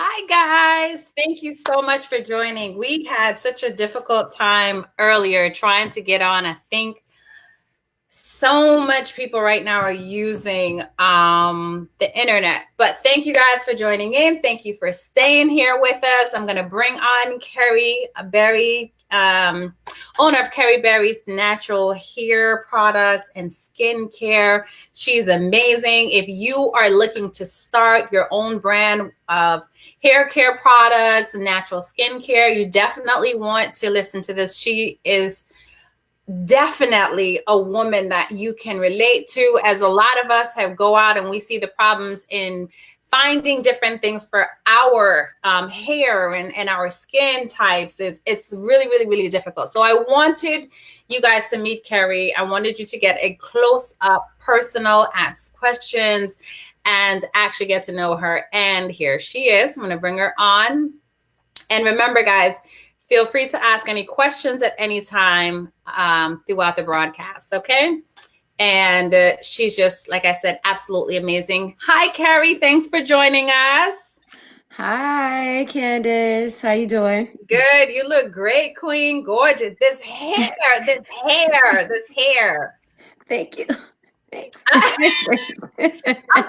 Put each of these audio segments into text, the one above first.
Hi, guys. Thank you so much for joining. We had such a difficult time earlier trying to get on. I think so much people right now are using the internet. But thank you guys for joining in. Thank you for staying here with us. I'm going to bring on Carrie Berry, owner of Carrie Berry's Natural Hair Products and Skincare. She's amazing. If you are looking to start your own brand of hair care products and natural skincare, you definitely want to listen to this. She is definitely a woman that you can relate to, as a lot of us have go out and we see the problems in finding different things for our hair and our skin types. It's really, really, really difficult. So I wanted you guys to meet Carrie. I wanted you to get a close up, personal, ask questions, and actually get to know her. And here she is. I'm going to bring her on. And remember, guys, feel free to ask any questions at any time throughout the broadcast, okay? And she's just, like I said, absolutely amazing. Hi, Carrie. Thanks for joining us. Hi, Candice. How you doing? Good. You look great, Queen. Gorgeous. This hair. Thank you. Thanks.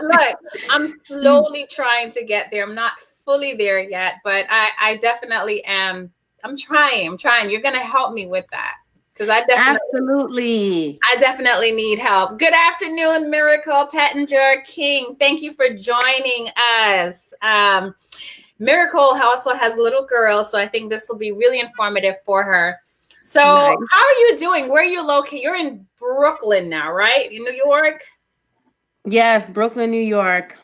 Look, I'm slowly trying to get there. I'm not fully there yet, but I definitely am. I'm trying. You're going to help me with that. Because Absolutely. I definitely need help. Good afternoon, Miracle Pettinger King. Thank you for joining us. Miracle also has a little girl, so I think this will be really informative for her. So, Nice. how are you doing? Where are you located? You're in Brooklyn now, right? In New York? Yes, Brooklyn, New York.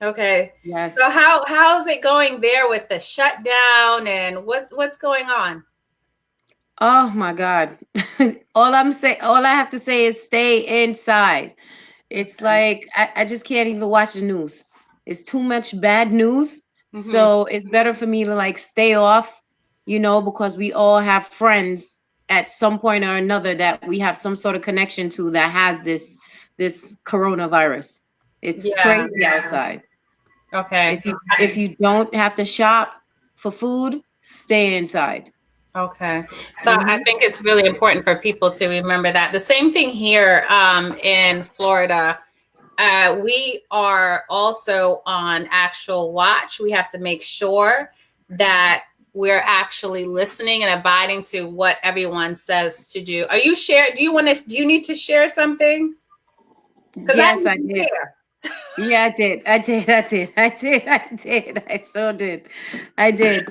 Okay. Yes. So how's it going there with the shutdown and what's going on? Oh my God. All I have to say is stay inside. It's Okay. like I just can't even watch the news. It's too much bad news. Mm-hmm. So it's better for me to like stay off, because we all have friends at some point or another that we have some sort of connection to that has this coronavirus. It's Yeah. crazy outside. Okay. If you don't have to shop for food, stay inside. Okay. So I Hmm. think it's really important for people to remember that. The same thing here in Florida. We are also on actual watch. We have to make sure that we're actually listening and abiding to what everyone says to do. Are you share? Do you need to share something? Because I Yes, need I to did. share. Yeah, I did. I did. I did. I did. I did. I so did. I did.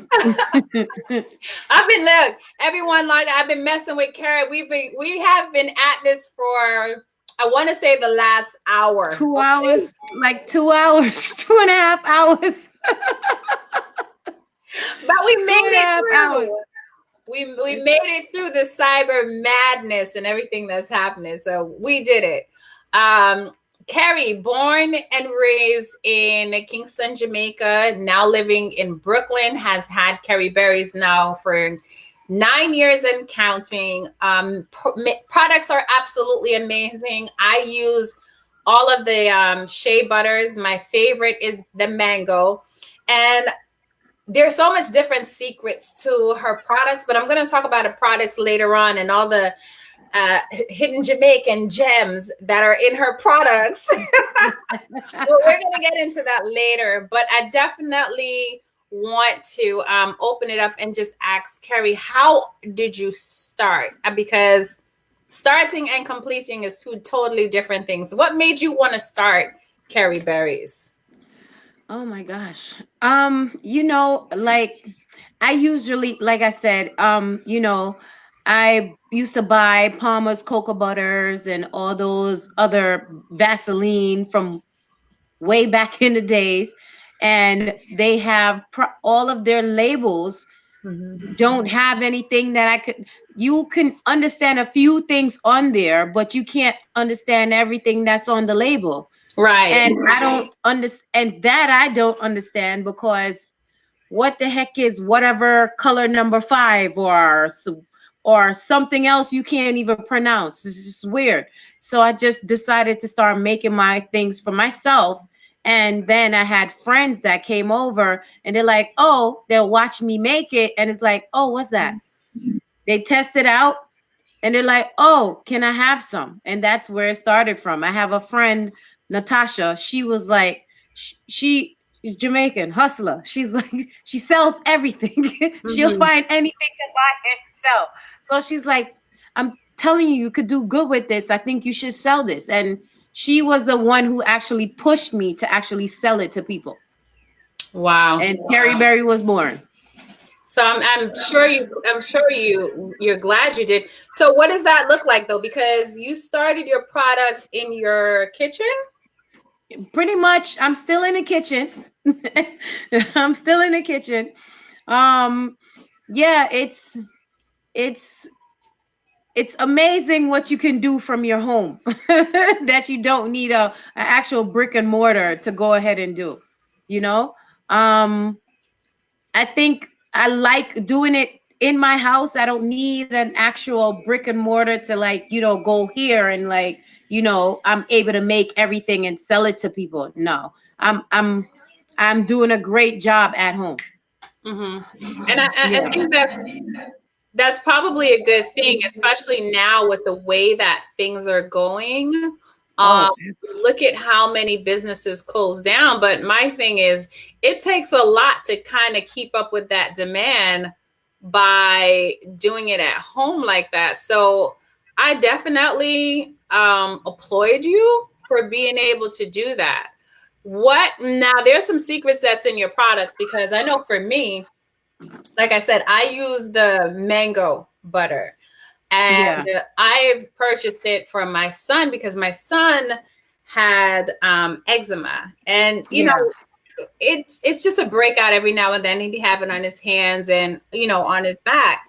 Everyone like I've been messing with Carrie. We have been at this for, I want to say, the last hour. 2 hours, like 2 hours, 2.5 hours, But we two made and a it half hours. through. We made it through the cyber madness and everything that's happening. So we did it. Carrie, born and raised in Kingston, Jamaica, now living in Brooklyn, has had Carrie Berries now for 9 years and counting. Products are absolutely amazing. I use all of the shea butters. My favorite is the mango. And there's so much different secrets to her products, but I'm going to talk about her products later on and all the hidden Jamaican gems that are in her products. Well, we're going to get into that later, but I definitely want to open it up and just ask Carrie, how did you start? Because starting and completing is two totally different things. What made you want to start Carrie Berries? Oh my gosh. Like I usually, like I said, I used to buy Palmer's cocoa butters and all those other Vaseline from way back in the days, and they have all of their labels Mm-hmm. don't have anything that you can understand a few things on there, but you can't understand everything that's on the label. Right. And I don't understand, and that I don't understand, because what the heck is whatever color number 5 or something else you can't even pronounce. It's just weird. So I just decided to start making my things for myself And then I had friends that came over and they're like, oh, they'll watch me make it. And it's like, oh, what's that? They test it out and they're like, oh, can I have some? And that's where it started from. I have a friend, Natasha. She was like, she is Jamaican hustler. She's like, she sells everything. She'll Mm-hmm. find anything to buy and sell. So she's like, I'm telling you, you could do good with this. I think you should sell this. And she was the one who actually pushed me to actually sell it to people. Wow. And Terry Berry was born. So I'm sure you're glad you did. So what does that look like though? Because you started your products in your kitchen. Pretty much, I'm still in the kitchen. I'm still in the kitchen. Um, yeah, it's it's amazing what you can do from your home that you don't need an actual brick and mortar to go ahead and do. You know, um, I think I like doing it in my house. I don't need an actual brick and mortar to like, go here and like, I'm able to make everything and sell it to people. No. I'm doing a great job at home. Hmm. And I Yeah. think that's probably a good thing, especially now with the way that things are going. Um, Oh, look at how many businesses close down. But my thing is, it takes a lot to kind of keep up with that demand by doing it at home like that. So I definitely applaud you for being able to do that. What now? There's some secrets that's in your products because I know for me, like I said, I use the mango butter. And yeah. I've purchased it for my son because my son had eczema. And, Yeah. it's just a breakout every now and then. He'd have it on his hands and, on his back.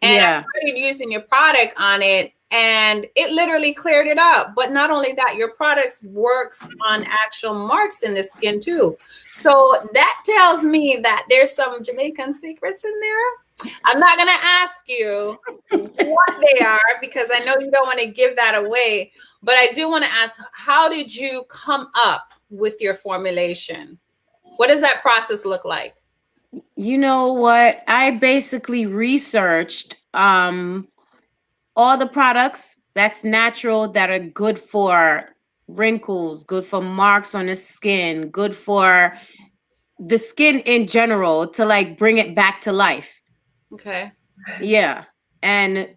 And I Yeah. started using your product on it and it literally cleared it up. But not only that, your products works on actual marks in the skin too. So that tells me that there's some Jamaican secrets in there. I'm not going to ask you what they are because I know you don't want to give that away. But I do want to ask, how did you come up with your formulation? What does that process look like? You know what? I basically researched all the products that's natural that are good for wrinkles, good for marks on the skin, good for the skin in general to like bring it back to life. Okay. Yeah. And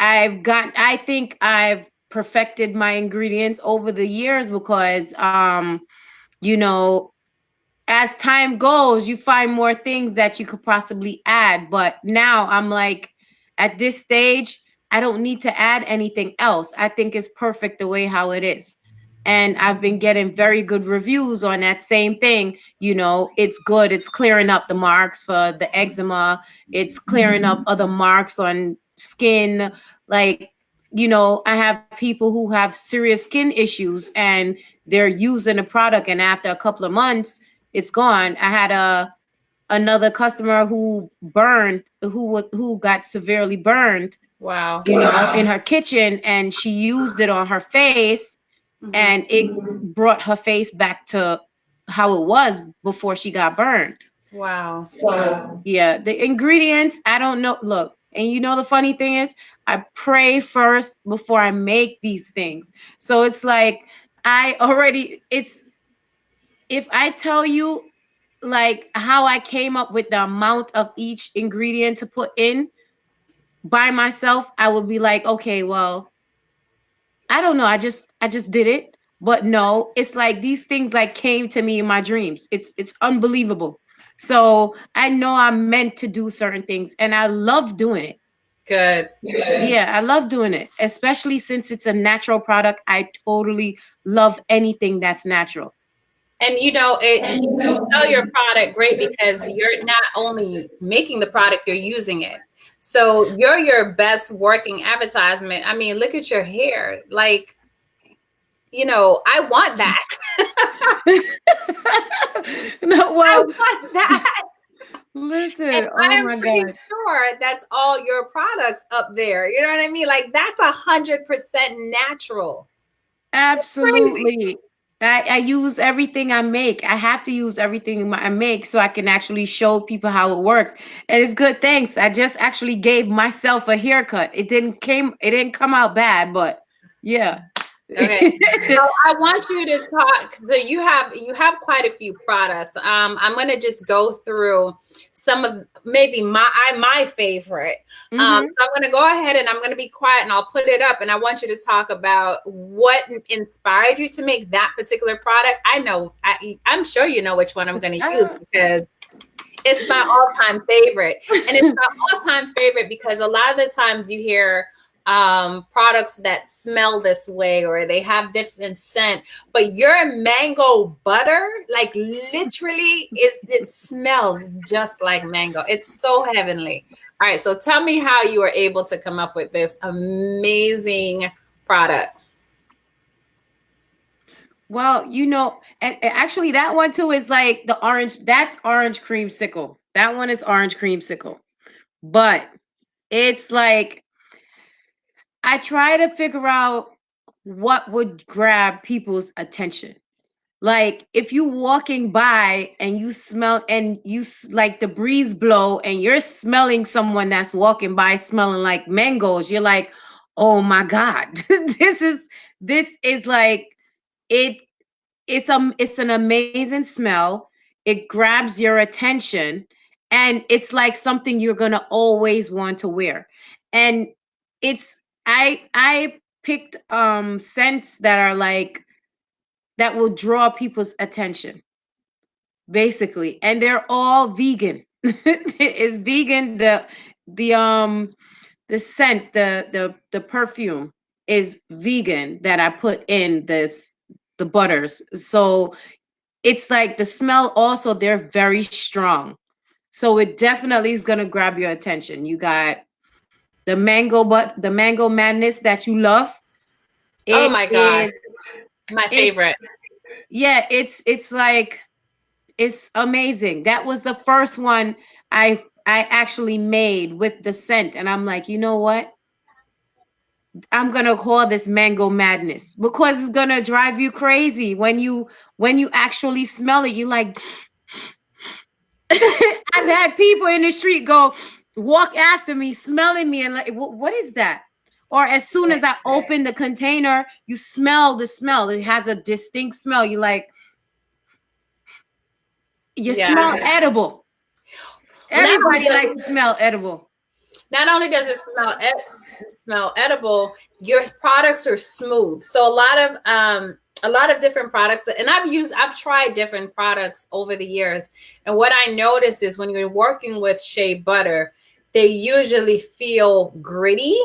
I think I've perfected my ingredients over the years because you know, as time goes, you find more things that you could possibly add. But now I'm like, at this stage, I don't need to add anything else. I think it's perfect the way how it is. And I've been getting very good reviews on that same thing. It's good. It's clearing up the marks for the eczema. It's clearing up other marks on skin. Like, I have people who have serious skin issues and they're using the product, and after a couple of months, it's gone. I had another customer who who got severely burned, Wow. in her kitchen, and she used it on her face, Hmm. and it brought her face back to how it was before she got burned. Wow. So yeah, the ingredients, I don't know. Look, and the funny thing is, I pray first before I make these things. So it's like it's if I tell you like how I came up with the amount of each ingredient to put in by myself, I would be like, okay, well, I don't know. I just did it. But no, it's like these things like came to me in my dreams. It's unbelievable. So I know I'm meant to do certain things and I love doing it. Good. Yeah, I love doing it, especially since it's a natural product. I totally love anything that's natural. And you sell your product great because you're not only making the product, you're using it. So you're your best working advertisement. I mean, look at your hair. Like, I want that. No, I well, want that. And listen, oh I'm my pretty God. sure that's all your products up there. You know what I mean? Like that's 100% natural. Crazy. Absolutely. I use everything I make. I have to use everything I make so I can actually show people how it works. And it's good. Thanks. I just actually gave myself a haircut. It didn't come out bad, but yeah. Okay. So I want you to talk. So you have quite a few products. I'm gonna just go through some of maybe my favorite. Hmm. So I'm gonna go ahead and I'm gonna be quiet and I'll put it up and I want you to talk about what inspired you to make that particular product. I know I'm sure you know which one I'm gonna use because it's my all-time favorite. And it's my all-time favorite because a lot of the times you hear products that smell this way or they have different scent, but your mango butter, like literally, it smells just like mango. It's so heavenly. All right, so tell me how you were able to come up with this amazing product. Well, and actually that one too is like the orange. That's orange creamsicle. That one is orange creamsicle. But it's like I try to figure out what would grab people's attention. Like if you walking by and you smell and like the breeze blow and you're smelling someone that's walking by smelling like mangoes, you're like, "Oh my God." This is like it it's an amazing smell. It grabs your attention and it's like something you're going to always want to wear. And it's I picked scents that are like that will draw people's attention basically, and they're all vegan. It's vegan. The scent, the perfume is vegan that I put in this the butters. So it's like the smell also, they're very strong. So it definitely is going to grab your attention. You got the mango madness that you love. Oh It my gosh, is my it's favorite. yeah, it's like it's amazing. That was the first one I actually made with the scent, and I'm like, you know what? I'm gonna call this mango madness because it's gonna drive you crazy when you actually smell it. You like, I've had people in the street go walk after me, smelling me, and like, what is that? Or as soon as I open the container, you smell the smell. It has a distinct smell. You like, you Yeah. smell edible. Well, not only Everybody does likes to smell edible. not only does it smell edible, your products are smooth. So a lot of different products, and I've tried different products over the years, and what I notice is when you're working with shea butter, they usually feel gritty,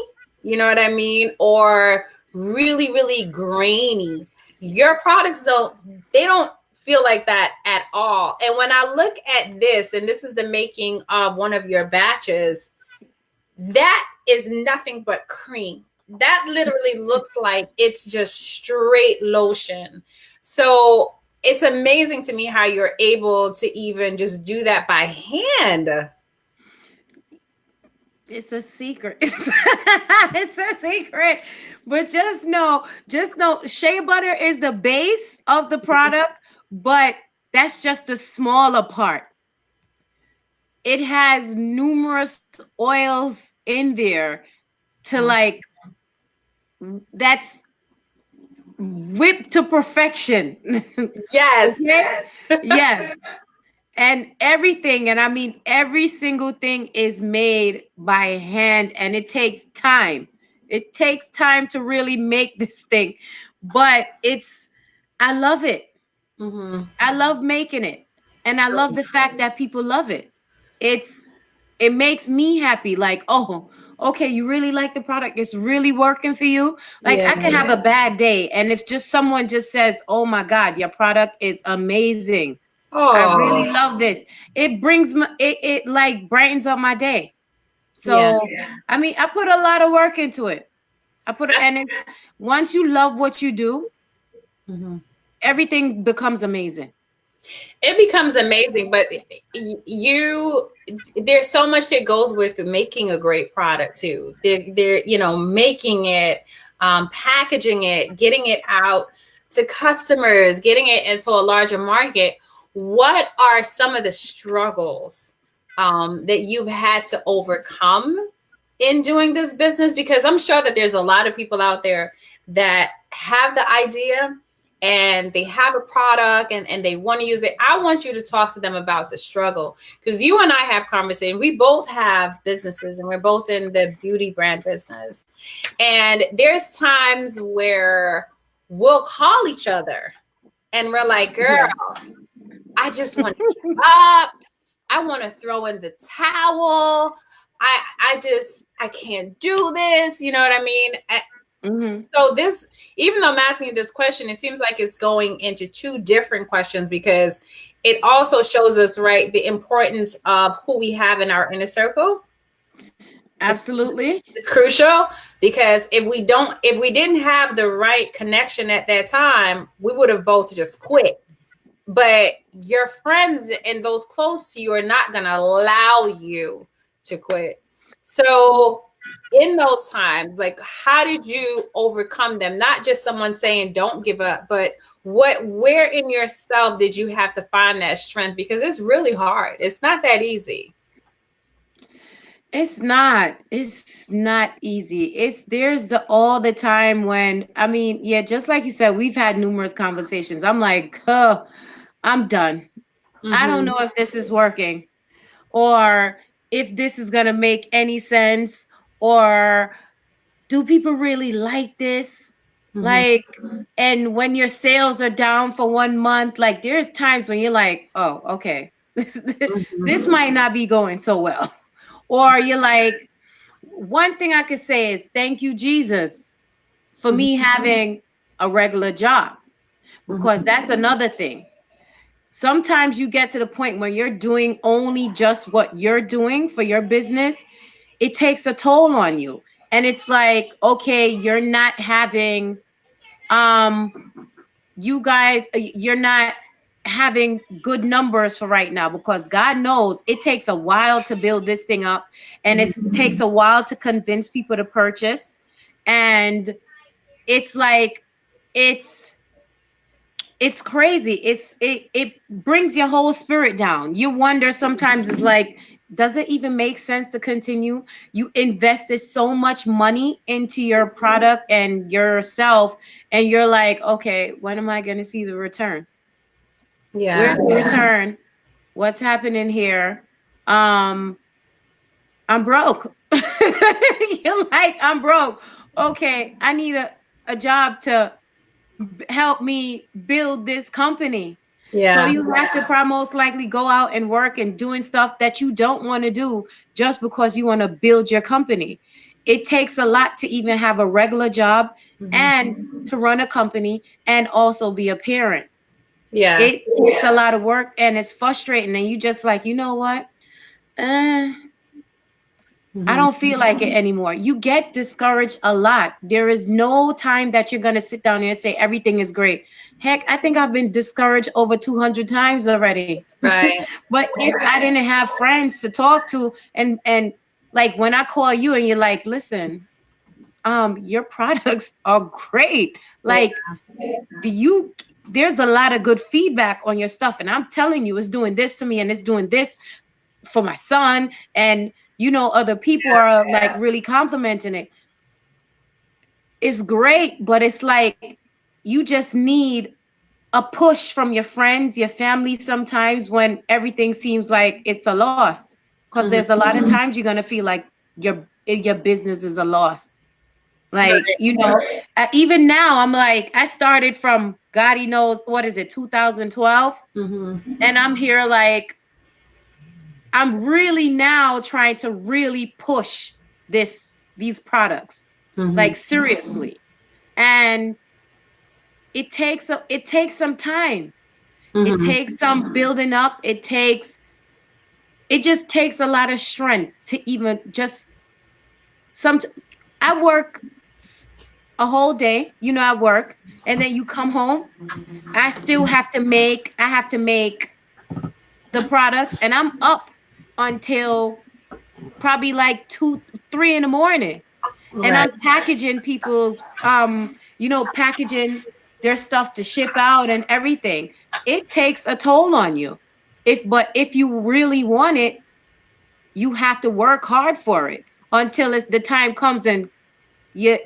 you know what I mean, or really really grainy. Your products don't feel like that at all. And when I look at this, and this is the making of one of your batches, that is nothing but cream. That literally looks like it's just straight lotion. So it's amazing to me how you're able to even just do that by hand. It's a secret. It's a secret. But just know shea butter is the base of the product, but that's just the smaller part. It has numerous oils in there to like that's whipped to perfection. Yes. Okay? Yes. And everything, and I mean every single thing is made by hand, and it takes time. It takes time to really make this thing, but I love it. Mm-hmm. I love making it, and I love the fact that people love it. it's it makes me happy, like, oh, okay, you really like the product, it's really working for you. Like Yeah. I can have a bad day, and if just someone just says, oh my God, your product is amazing, I really Oh, love this. It brings my it like brightens up my day. yeah. So I mean, I put a lot of work into it. And it's once you love what you do, Mhm. everything becomes amazing. It becomes amazing, but you there's so much that goes with making a great product too. They're making it, packaging it, getting it out to customers, getting it into a larger market, what are some of the struggles that you've had to overcome in doing this business? Because I'm sure that there's a lot of people out there that have the idea and they have a product and they want to use it. I want you to talk to them about the struggle, because you and I have conversation. We both have businesses and we're both in the beauty brand business. And there's times where we'll call each other and we're like, girl, Yeah. I just want to give up. I want to throw in the towel. I can't do this. You know what I mean? Mm-hmm. So this, even though I'm asking you this question, it seems like it's going into two different questions, because it also shows us, right, the importance of who we have in our inner circle. It's Absolutely. it's crucial, because if we didn't have the right connection at that time, we would have both just quit. But your friends and those close to you are not going to allow you to quit. So in those times, like, how did you overcome them? Not just someone saying don't give up, but where in yourself did you have to find that strength? Because it's really hard. It's not that easy. It's not easy. There's all the time when, I mean, yeah, just like you said, we've had numerous conversations. I'm like, oh, I'm done. I don't Mm-hmm. know if this is working, or if this is going to make any sense, or do people really like this? Mm-hmm. Like, and when your sales are down for 1 month, like there's times when you're like, oh, okay, this Mm-hmm. might not be going so well. Or you're like, one thing I could say is thank you, Jesus, for me having a regular job, because Mm-hmm. that's another thing. Sometimes you get to the point where you're doing only just what you're doing for your business, it takes a toll on you. And it's like, okay, you're not having um you guys you're not having good numbers for right now, because God knows it takes a while to build this thing up, and it takes a while to convince people to purchase. And it's like, it's it's crazy. It brings your whole spirit down. You wonder sometimes, it's like, does it even make sense to continue? You invested so much money into your product and yourself, and you're like, okay, when am I going to see the return? Yeah. Where's the return? What's happening here? um I'm broke. You're like, I'm broke. Okay, I need a job to help me build this company. So Yeah. you have to probably most likely go out and work and doing stuff that you don't want to do just because you want to build your company. It takes a lot to even have a regular job Mm-hmm. and to run a company and also be a parent. Yeah. It takes a lot of work, and it's frustrating, and you just like, you know what? Uh, I Mm-hmm. don't feel like it anymore. You get discouraged a lot. There is no time that you're going to sit down here and say everything is great. Heck, I think I've been discouraged over 200 times already. Right. But if I didn't have friends to talk to, and like when I call you and you're like, listen, your products are great. Yeah. Like, do you there's a lot of good feedback on your stuff, and I'm telling you, it's doing this to me and it's doing this for my son, and other people are like really complimenting it. It's great, but it's like, you just need a push from your friends, your family, sometimes when everything seems like it's a loss, because Mm-hmm. there's a lot of times you're going to feel like your business is a loss. Like, Right. even now, I'm like, I started from, God, he knows, what is it, 2012, Mm-hmm. and I'm here like, I'm really now trying to really push these products, Mm-hmm. like, seriously. And it takes some time. It Mm-hmm. takes some building up. It just takes a lot of strength to even just some I work a whole day, I work, and then you come home, I have to make the products, and I'm up until probably like 2 3 in the morning, and Right. I'm packaging people's packaging. there's stuff to ship out and everything. It takes a toll on you. If you really want it, you have to work hard for it until the time comes, and you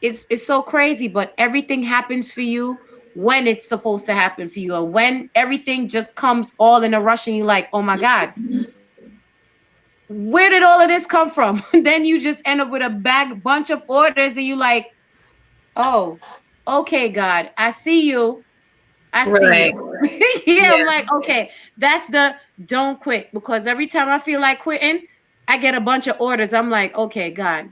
it's so crazy, but everything happens for you when it's supposed to happen for you. And when everything just comes all in a rush and you like, oh my God, where did all of this come from? Then you just end up with a bunch of orders and you like, oh, okay, God, I see you. I see Right. you. Yeah, I'm Yeah. like, okay, that's the don't quit, because every time I feel like quitting, I get a bunch of orders. I'm like, okay, God,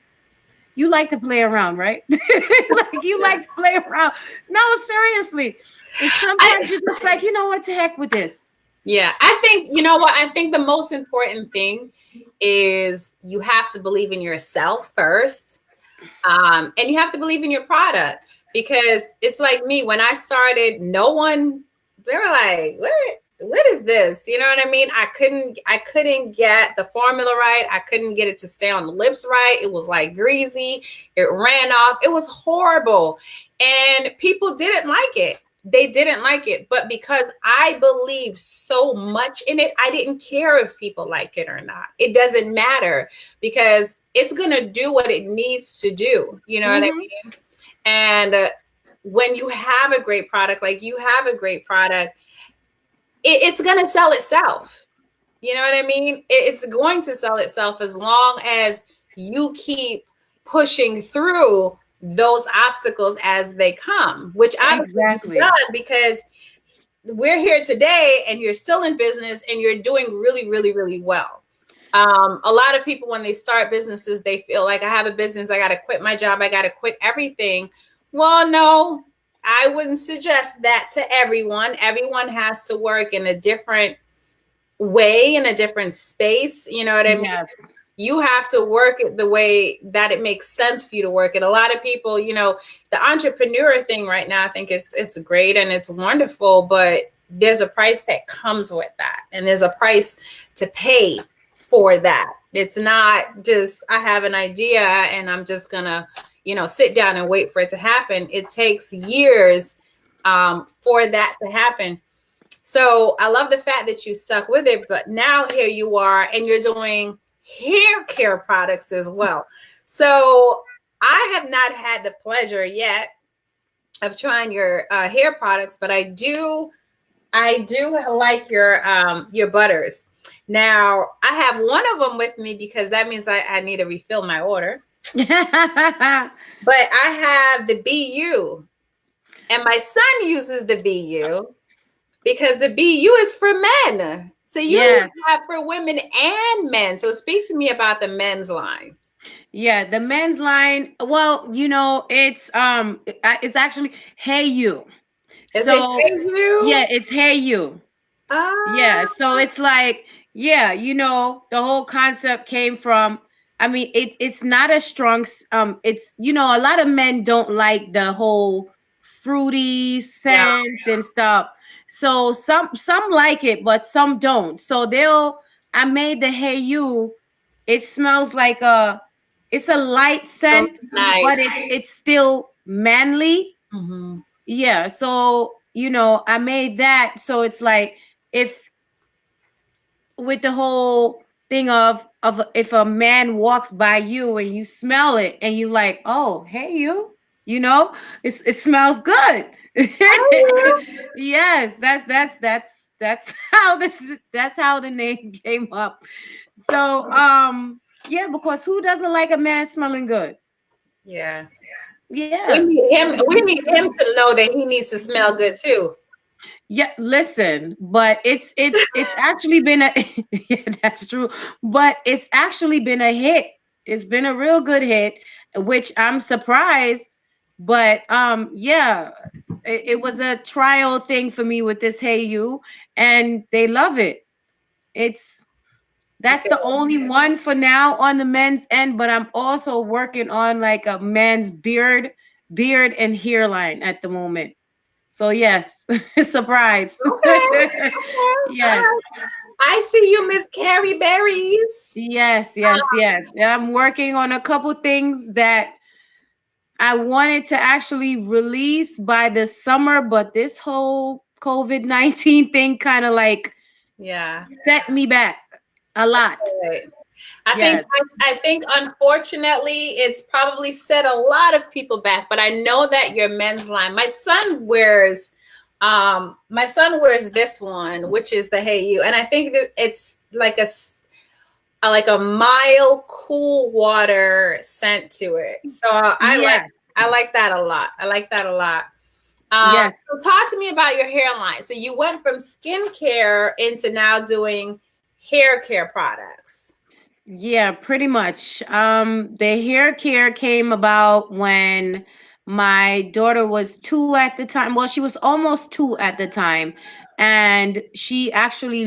you like to play around, right? Like you like to play around. No, seriously. And sometimes I you're just like, you know what, to heck with this. Yeah, I think, you know what? I think the most important thing is you have to believe in yourself first. And you have to believe in your product, because it's like me, when I started, no one, they were like, what is this? You know what I mean? I couldn't get the formula right. I couldn't get it to stay on the lips right. It was like greasy. It ran off. It was horrible. And people didn't like it. They didn't like it. But because I believe so much in it, I didn't care if people like it or not. It doesn't matter, because it's going to do what it needs to do. You know what I Mm-hmm. mean? And when you have a great product, like you have a great product, it's going to sell itself. You know what I mean? It's going to sell itself as long as you keep pushing through those obstacles as they come, which obviously you've Exactly. done, because we're here today and you're still in business and you're doing really, really, really well. A lot of people, when they start businesses, they feel like, I have a business, I got to quit my job, I got to quit everything. Well, no, I wouldn't suggest that to everyone. Everyone has to work in a different way, in a different space. You know what I mean? Yes. You have to work it the way that it makes sense for you to work it. A lot of people, the entrepreneur thing right now, I think it's great and it's wonderful, but there's a price that comes with that, and there's a price to pay for that. It's not just, I have an idea and I'm just gonna, sit down and wait for it to happen. It takes years for that to happen. So I love the fact that you stuck with it, but now here you are and you're doing hair care products as well. So I have not had the pleasure yet of trying your hair products, but I do like your butters. Now I have one of them with me because that means I need to refill my order. But I have the BU, and my son uses the BU because the BU is for men. So you Yes. have for women and men. So speak to me about the men's line. Yeah, the men's line. Well, it's actually Hey You. Is it So you? yeah, it's Hey You. Ah, Yeah, so it's like, yeah, the whole concept came from, I mean, it's not a strong it's, a lot of men don't like the whole fruity yeah. scent and stuff. So some like it, but some don't. So I made the Hey You. It smells like it's a light So scent, nice. but it's still manly. Mhm. Yeah, so I made that, so it's like, if with the whole thing of if a man walks by you and you smell it and you like, oh, hey, it smells good. Oh, Yes, that's that's how the name came up. So yeah, because who doesn't like a man smelling good? yeah. We Yeah. need him. We need him to know that he needs to smell good too. Yeah, listen, but it's actually been a yeah, that's true. But it's actually been a hit. It's been a real good hit, which I'm surprised. But yeah, it was a trial thing for me with this Hey You, and they love it. It's That's Okay. the only one for now on the men's end, but I'm also working on like a man's beard and hairline at the moment. So yes, surprise. Okay. All Yes. right. I see you, Miss Carrie Berries. Yes, yes, yes. I'm working on a couple things that I wanted to actually release by the summer, but this whole COVID-19 thing kind of like Yeah. set me back a lot. Right. I think Yes. I think unfortunately it's probably set a lot of people back, but I know that your men's line. My son wears this one, which is the Hey You, and I think that it's like like a mild cool water scent to it. So Yes. I like that a lot. I like that a lot. Yes. So talk to me about your hairline. So you went from skincare into now doing hair care products. Yeah, pretty much. The hair care came about when my daughter was 2 at the time. Well, she was almost 2 at the time. And she actually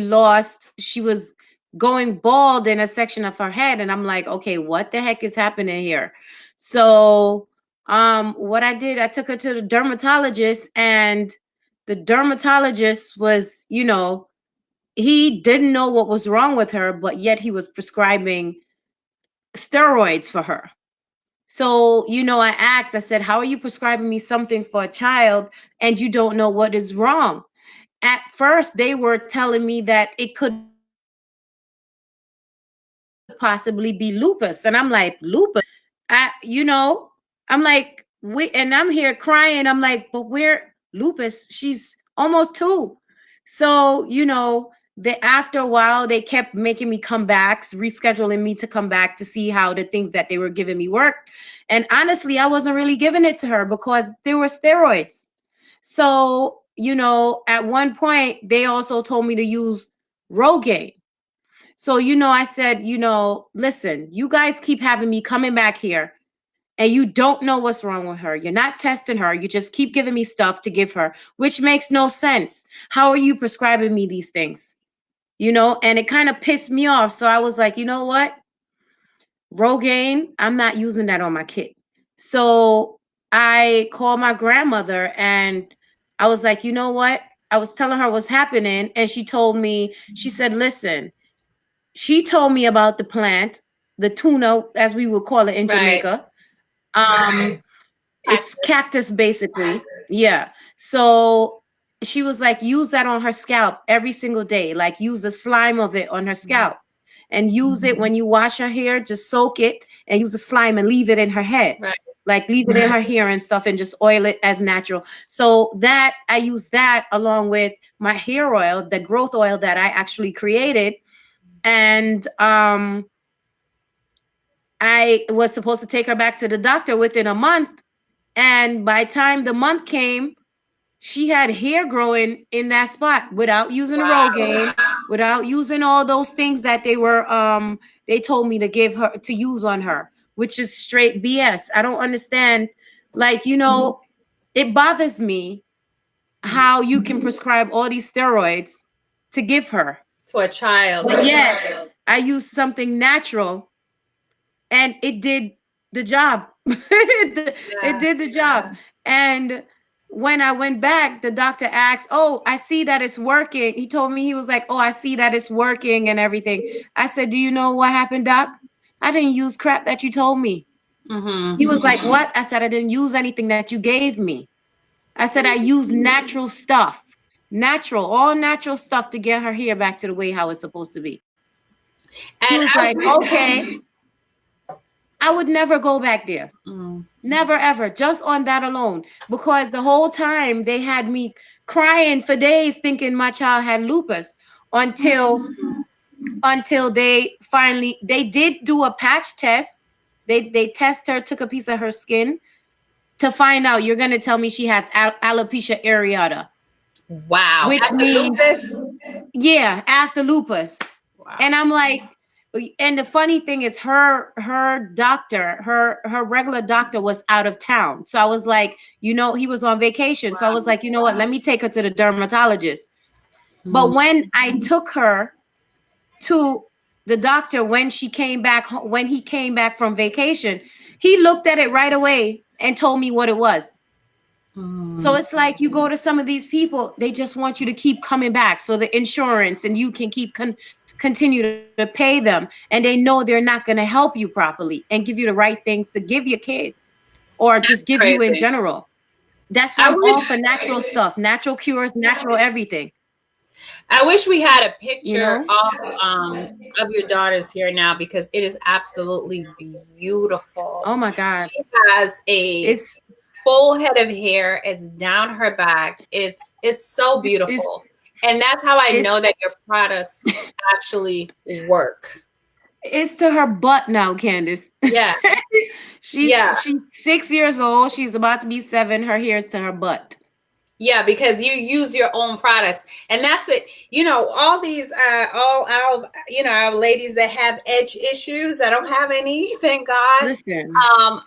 she was going bald in a section of her head. And I'm like, okay, what the heck is happening here? So, what I did, I took her to the dermatologist, and the dermatologist was, he didn't know what was wrong with her, but yet he was prescribing steroids for her. So, I asked, I said, how are you prescribing me something for a child and you don't know what is wrong? At first, they were telling me that it could possibly be lupus. And I'm like, lupus? I'm like, and I'm here crying. I'm like, but where lupus? She's almost 2. So, after a while, they kept making me come back, rescheduling me to come back to see how the things that they were giving me worked. And honestly, I wasn't really giving it to her because there were steroids. So, at one point, they also told me to use Rogaine. So, I said, listen, you guys keep having me coming back here and you don't know what's wrong with her. You're not testing her. You just keep giving me stuff to give her, which makes no sense. How are you prescribing me these things? And it kind of pissed me off. So I was like, you know what? Rogaine, I'm not using that on my kid. So I called my grandmother and I was like, you know what? I was telling her what's happening. And she told me, she said, listen, she told me about the plant, the tuna, as we would call it in Right. Jamaica. Um, it's cactus basically. Yeah. So she was like, use that on her scalp every single day. Like use the slime of it on her scalp and use it when you wash her hair. Just soak it and use the slime and leave it in her head. Right. Like leave it in her hair and stuff and just oil it as natural. So that I use that along with my hair oil, the growth oil that I actually created. And I was supposed to take her back to the doctor within a month. And by the time the month came, she had hair growing in that spot without using the Wow. Rogaine, without using all those things that they told me to give her to use on her, which is straight BS. I don't understand. Like, it bothers me how you can prescribe all these steroids to give her. To a child. But yet I use something natural and it did the job. It Yeah. did the job. And when I went back, the doctor asked, "Oh, I see that it's working." He told me, he was like, "Oh, I see that it's working and everything." I said, "Do you know what happened, doc? I didn't use crap that you told me." Mm-hmm. He was like, "What?" I said, "I didn't use anything that you gave me." I said, "I used natural stuff, all natural stuff to get her hair back to the way how it's supposed to be." He And was like, "Okay." I would never go back there. mm, Never ever, just on that alone. Because the whole time they had me crying for days thinking my child had lupus until they did do a patch test. They test her, took a piece of her skin to find out you're gonna tell me she has alopecia areata, wow. which After means lupus. yeah, after lupus. Wow. And I'm like, and the funny thing is her doctor, her regular doctor was out of town. So I was like, he was on vacation. So I was like, you know what, let me take her to the dermatologist. But Mm, when I took her to the doctor when he came back from vacation, he looked at it right away and told me what it was. So mm. it's like you go to some of these people, they just want you to keep coming back. So the insurance and you can continue to pay them. And they know they're not going to help you properly and give you the right things to give your kid. or just give you in Crazy. general. That's why I I'm wish all for natural stuff, natural cures, natural everything. I wish we had a You picture know? of your daughters here now because it is absolutely beautiful. Oh my God. She has a It's full head of hair. It's down her back. It's so it's beautiful. And that's how I it's know that your products actually work. it's to her butt now, Candice. Yeah. she's Yeah. she's 6 years old. She's about to be 7. Her hair is to her butt. Yeah, because you use your own products. And that's it. You know, all these all our our ladies that have edge issues, that don't have any, thank God. Listen,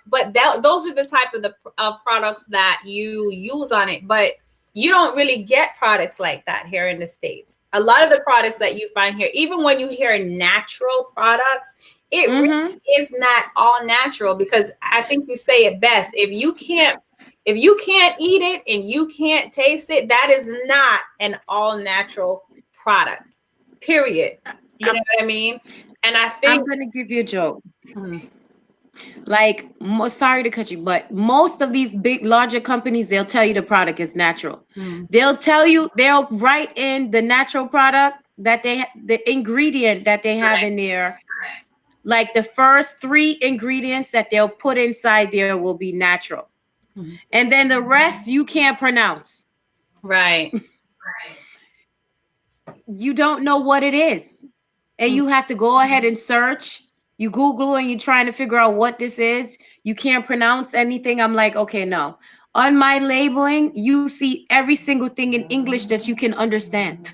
But those are the type of products that you use on it, but you don't really get products like that here in the States. A lot of the products that you find here, even when you hear natural products, it mm-hmm. really is not all natural, because I think you say it best. If you can't eat it and you can't taste it, that is not an all natural product. Period. You I'm, know what I mean? And I I'm think gonna give you a joke. hmm, Like, sorry to cut you, but most of these big, larger companies, they'll tell you the product is natural. hmm, They'll tell you, they'll write in the natural product that the ingredient that they have right. in there. Like the first 3 ingredients that they'll put inside there will be natural. Hmm. And then the rest you can't pronounce. Right. You don't know what it is. And Hmm. you have to go ahead and search. You Google and you're trying to figure out what this is. You can't pronounce anything. I'm like, okay, no. On my labeling, you see every single thing in English that you can understand.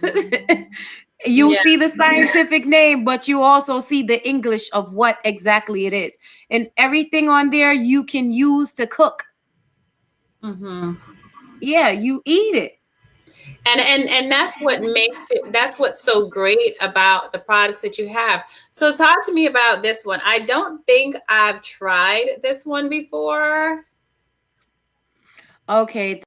You Yeah. see the scientific name, but you also see the English of what exactly it is. And everything on there you can use to cook. Hmm. Yeah, you eat it. And that's what makes it. That's what's so great about the products that you have. So talk to me about this one. I don't think I've tried this one before. Okay,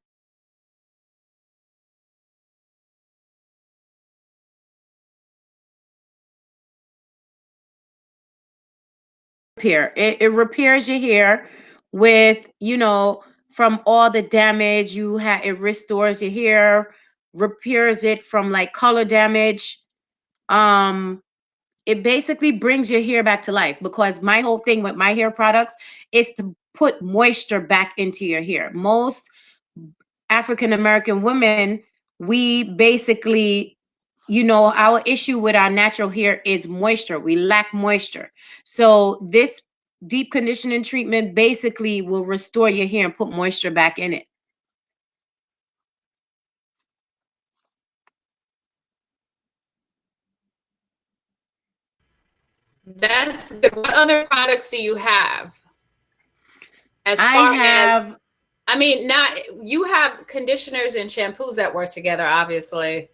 it repairs your hair with, from all the damage you had. It restores your hair, repairs it from like color damage. Um, it basically brings your hair back to life, because my whole thing with my hair products is to put moisture back into your hair. Most African American women, we basically, our issue with our natural hair is moisture. We lack moisture. So this deep conditioning treatment basically will restore your hair and put moisture back in it. That's good. What other products do you have? As I far as, have, I mean, not you have conditioners and shampoos that work together, obviously.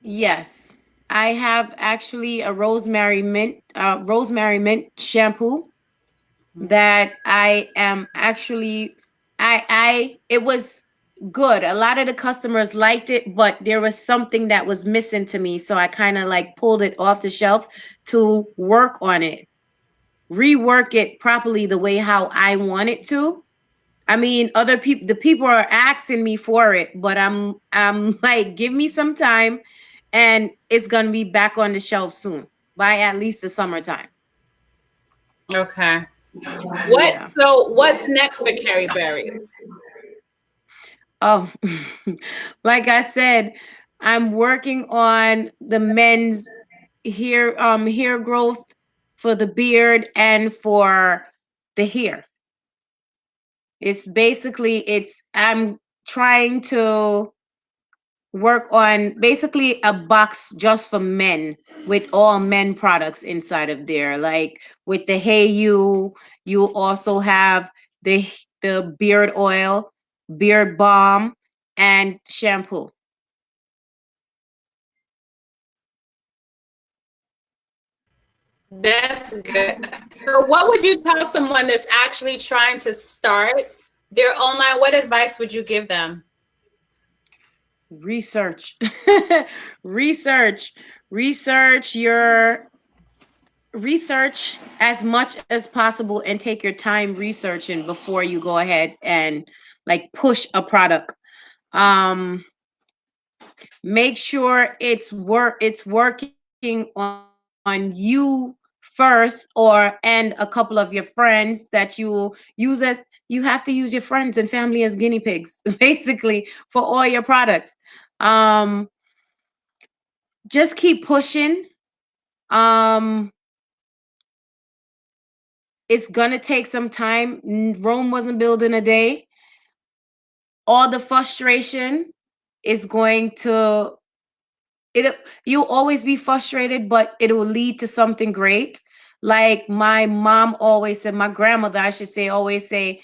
yes, I have actually a rosemary mint shampoo that I am actually, it was good. A lot of the customers liked it, but there was something that was missing to me, so I kind of like pulled it off the shelf to work on it, rework it properly the way how I want it to. I mean, other people, the people are asking me for it, but I'm like, give me some time, and it's gonna be back on the shelf soon, by at least the summertime. Okay. What Yeah. so what's next for Carrie Berries? Oh, like I said, I'm working on the men's hair growth for the beard and for the hair. It's basically, I'm trying to work on basically a box just for men, with all men products inside of there. Like with the Hey you also have the beard oil, beard balm, and shampoo. That's good. So what would you tell someone that's actually trying to start their online? What advice would you give them? Research. research research your research as much as possible and take your time researching before you go ahead and like push a product. Um, make sure it's working on you first, or and a couple of your friends that you use as you have to use your friends and family as guinea pigs basically for all your products. um just keep pushing. um it's gonna take some time. Rome wasn't built in a day. All the frustration is going to it you'll always be frustrated, but it will lead to something great. Like my mom always said, my grandmother, I should say, always say,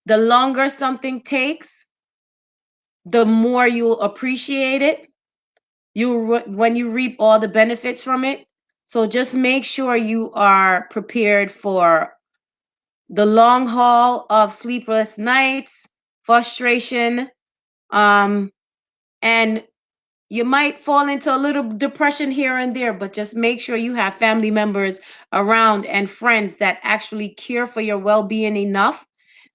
the longer something takes, the more you'll appreciate it. When you reap all the benefits from it. So just make sure you are prepared for the long haul of sleepless nights, frustration, um, and you might fall into a little depression here and there, but just make sure you have family members around and friends that actually care for your well-being enough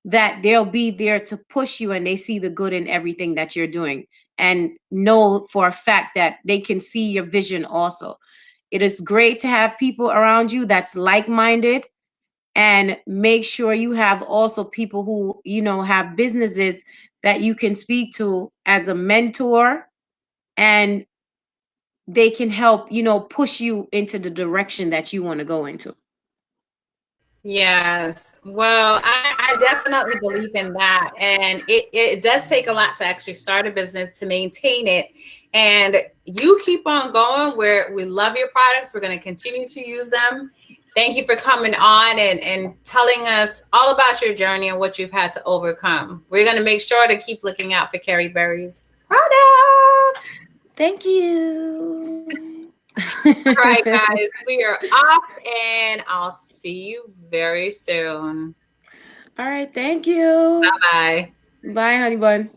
that they'll be there to push you, and they see the good in everything that you're doing, and know for a fact that they can see your vision also. It is great to have people around you that's like-minded, and make sure you have also people who, have businesses that you can speak to as a mentor, and they can help, push you into the direction that you want to go into. Yes. Well, I definitely believe in that. And it does take a lot to actually start a business, to maintain it. And you keep on going. We love your products. We're going to continue to use them. Thank you for coming on and telling us all about your journey and what you've had to overcome. We're going to make sure to keep looking out for Carrie Berry's products. Thank you. All right, guys, we are off, and I'll see you very soon. All right, thank you. Bye. Bye, honey bun.